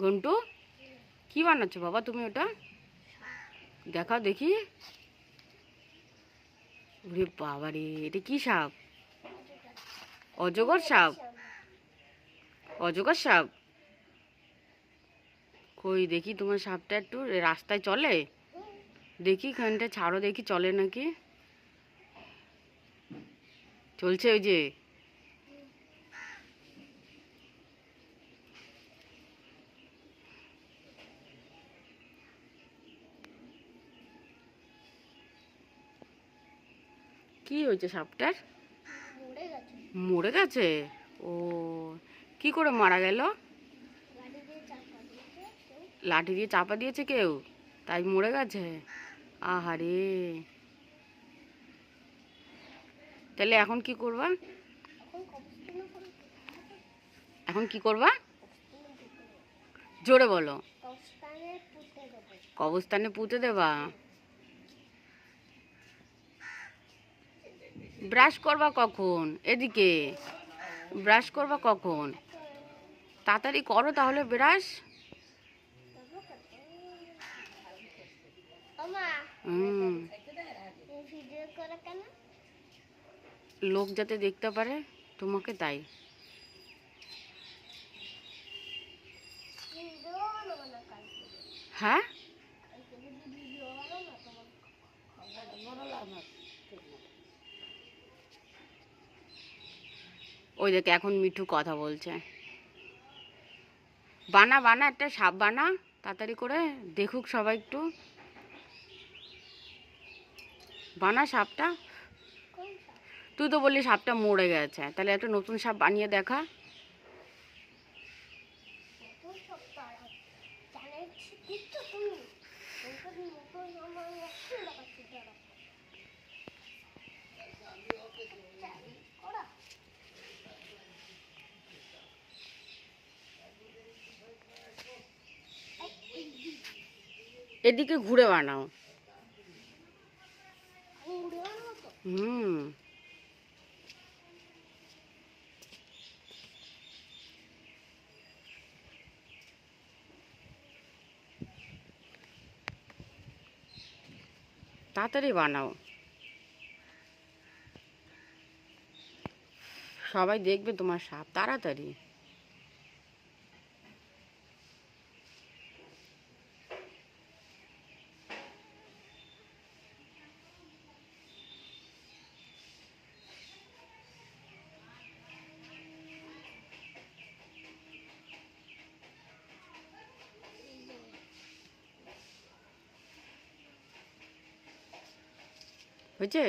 ঘন্টু কি বানাচ্ছো বাবা তুমি ওটা? দেখাও দেখি। ওরে বাবা রে, এটা কি সাপ? অজগর সাপ? অজগর সাপ? কই দেখি তোমার সাপটা একটু রাস্তায় চলে দেখি, খানটা ছাড়ো দেখি চলে নাকি। চলছে ওই যে। কি হয়েছে সাপটার? মরে গেছে? ও, কি করে মারা গেল? লাঠি দিয়ে চাপা দিয়েছে কেউ, তাই মরে গেছে? আহারে, তাহলে এখন কি করবা? এখন কি করবা? জোরে বলো। কবরস্থানে পুঁতে দেবা? ব্রাশ করবা কখন? এদিকে ব্রাশ করবা কখন? তাড়াতাড়ি করো তাহলে ব্রাশ। লোক যাতে দেখতে পারে তোমাকে, তাই। হ্যাঁ, ওই দেখ এখন মিঠু কথা বলছে। বানা বানা, একটা সাপ বানা তাড়াতাড়ি করে, দেখুক সবাই একটু। বানা সাপটা। তুই তো বললি সাপটা মরে গেছে, তাহলে একটা নতুন সাপ বানিয়ে দেখা। এদিকে ঘুরে বানাও। হুম, তাড়াতাড়ি বানাও, সবাই দেখবে তোমার সাপ, তাড়াতাড়ি। হয়েছে?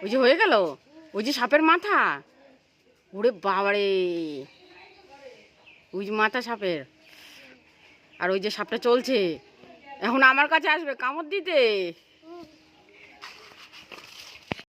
ওই যে হয়ে গেল, ওই যে সাপের মাথা। ওরে বাবারে, ওই যে মাথা সাপের। আর ওই যে সাপটা চলছে, এখন আমার কাছে আসবে কামড় দিতে।